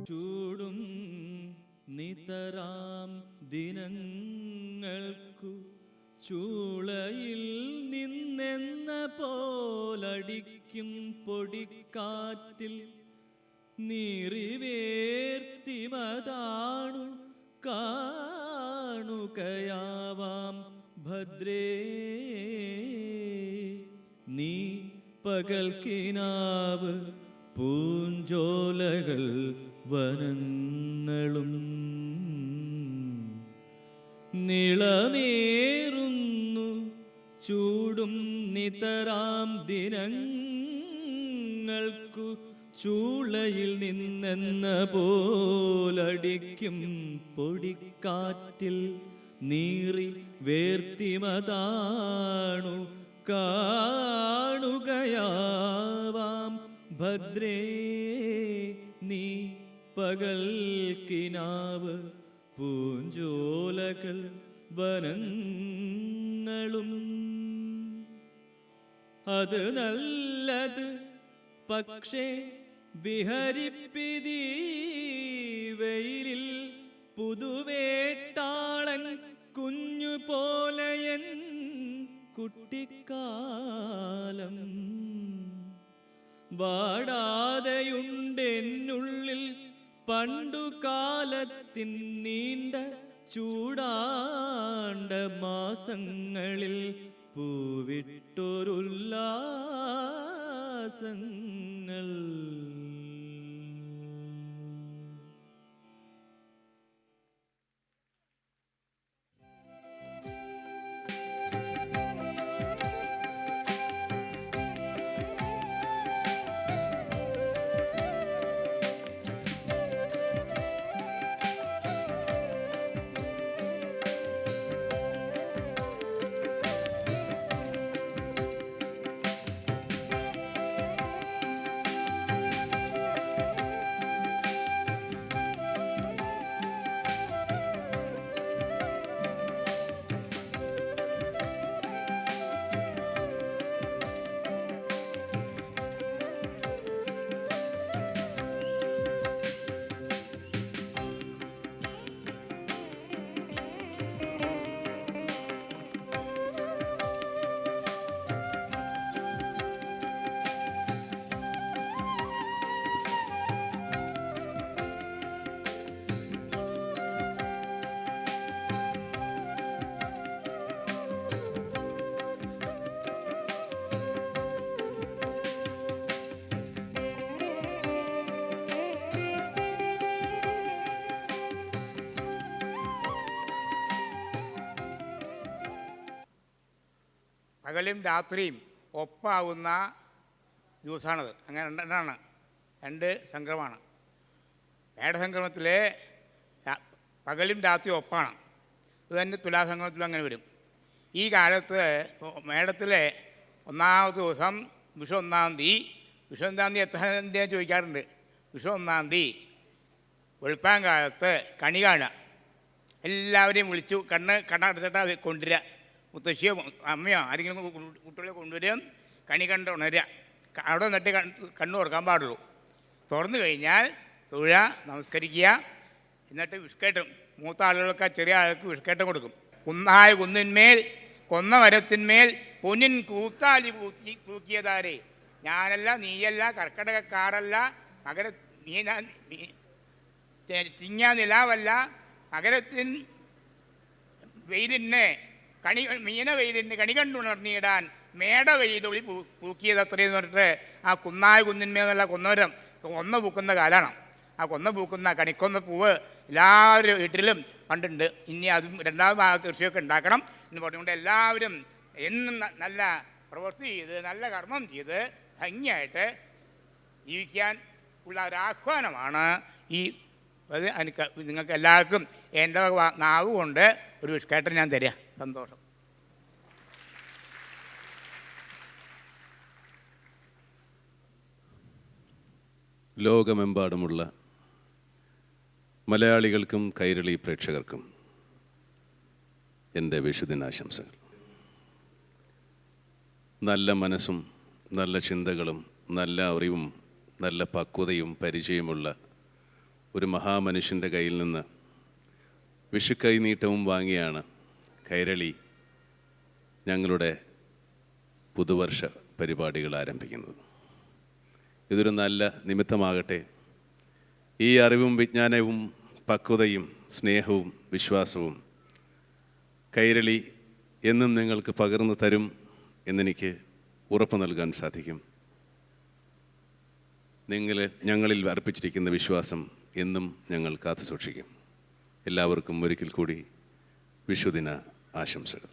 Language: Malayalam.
ചൂടും നിതരാം ദിനങ്ങൾക്കു ചൂളയിൽ നിന്നെന്ന പോലടിക്കും പൊടിക്കാറ്റിൽ നീറിവേർത്തിമതാണു കാണുകയാവാം ഭദ്രേ. നീ പകൽക്കിനാവ് പൂഞ്ചോലകൾ വനങ്ങളും നിളമേറുന്നു ചൂടും നിതരാം ദിനങ്ങൾക്കു ചൂളയിൽ നിന്നെന്ന പോലടിക്കും പൊടിക്കാറ്റിൽ നീറി വേർത്തിമതാണു കാണുകയാവാം ഭദ്രേ. നീ പകൽക്കിനാവ് പൂഞ്ചോലകൾ വനങ്ങളും. അത് നല്ലത് പക്ഷേ വിഹരിപ്പിതീ വെയിലിൽ പുതുവേട്ടാളൻ കുഞ്ഞു പോലെയൻ കുട്ടിക്കാലം വാടാതെയുണ്ടെന്നുള്ളിൽ പണ്ടുകാലത്തിൻ നീണ്ട ചൂടാണ്ട മാസങ്ങളിൽ പൂവിട്ടൊരുല്ലാസങ്ങൾ. പകലും രാത്രിയും ഒപ്പാവുന്ന ദിവസമാണത്. അങ്ങനെ രണ്ട് സംക്രമമാണ്. മേടസംക്രമത്തിൽ പകലും രാത്രിയും ഒപ്പാണ്. ഇത് തന്നെ തുലാസംക്രമത്തിലും അങ്ങനെ വരും. ഈ കാലത്ത് മേടത്തിലെ ഒന്നാമത്തെ ദിവസം വിഷു 1-ാം തീയതി. വിഷു 1-ാം തീയതി എത്ര തീയതി ചോദിക്കാറുണ്ട്. വിഷു 1-ാം തീയതി വെളുപ്പാൻ കാലത്ത് കണി കാണുക. എല്ലാവരെയും വിളിച്ചു കണ്ണടച്ചിട്ട് കൊണ്ടുവരിക. മുത്തശ്ശിയോ അമ്മയോ ആരെങ്കിലും കുട്ടികളെ കൊണ്ടുവരികയും കണി കണ്ട് ഉണരുക. അവിടെ നിന്നിട്ട് കണ്ണു തുറക്കാൻ പാടുള്ളൂ. തുറന്നു കഴിഞ്ഞാൽ തൊഴുക, നമസ്കരിക്കുക. എന്നിട്ട് വിഷ്കേട്ടം മൂത്ത ആളുകൾക്ക് ചെറിയ ആൾക്ക് വിഷ്കേട്ടം കൊടുക്കും. കുന്നായ കുന്നിന്മേൽ കൊന്ന മരത്തിന്മേൽ പൊന്നിൻ കൂത്താലി തൂക്കിയതാരേ, ഞാനല്ല നീയല്ല കർക്കടകക്കാരല്ല മകര തിങ്ങാ നിലാവല്ല മകരത്തിൻ വെയിലിന് മീന വെയിലിന് കണി കണ്ടുണർന്നിടാൻ മേട വെയിലൊളി പൂക്കിയത് അത്രയെന്ന് പറഞ്ഞിട്ട് ആ കുന്നായ കുന്നിന്മേന്നുള്ള കൊന്നവരം കൊന്ന പൂക്കുന്ന കാലമാണ്. ആ കൊന്ന പൂക്കുന്ന കണിക്കൊന്ന പൂവ് എല്ലാവരും വീട്ടിലും പണ്ടുണ്ട്. ഇനി അതും രണ്ടാമത് ആ കൃഷിയൊക്കെ ഉണ്ടാക്കണം എന്ന് പറഞ്ഞുകൊണ്ട് എല്ലാവരും എന്നും നല്ല പ്രവൃത്തി ചെയ്ത് നല്ല കർമ്മം ചെയ്ത് ഭംഗിയായിട്ട് ജീവിക്കാൻ ഉള്ള ഒരാഹ്വാനമാണ് ഈ നിങ്ങൾക്ക് എല്ലാവർക്കും എൻ്റെ നാവ് കൊണ്ട് ഒരു വിഷ്കേട്ടൻ ഞാൻ തരിക. സന്തോഷം. ലോകമെമ്പാടുമുള്ള മലയാളികൾക്കും കൈരളി പ്രേക്ഷകർക്കും എൻ്റെ വിഷുദിനാശംസകൾ. നല്ല മനസ്സും നല്ല ചിന്തകളും നല്ല അറിവും നല്ല പക്വതയും പരിചയമുള്ള ഒരു മഹാമനുഷ്യൻ്റെ കയ്യിൽ നിന്ന് വിഷുക്കൈനീട്ടവും വാങ്ങിയാണ് കൈരളി ഞങ്ങളുടെ പുതുവർഷ പരിപാടികൾ ആരംഭിക്കുന്നത്. ഇതൊരു നല്ല നിമിത്തമാകട്ടെ. ഈ അറിവും വിജ്ഞാനവും പക്വതയും സ്നേഹവും വിശ്വാസവും കൈരളി എന്നും നിങ്ങൾക്ക് പകർന്നു തരും എന്നെനിക്ക് ഉറപ്പ് നൽകാൻ സാധിക്കും. ഞങ്ങളിൽ അർപ്പിച്ചിരിക്കുന്ന വിശ്വാസം എന്നും ഞങ്ങൾ കാത്തു സൂക്ഷിക്കും. എല്ലാവർക്കും ഒരിക്കൽ കൂടി വിഷുദിന ആശംസകൾ.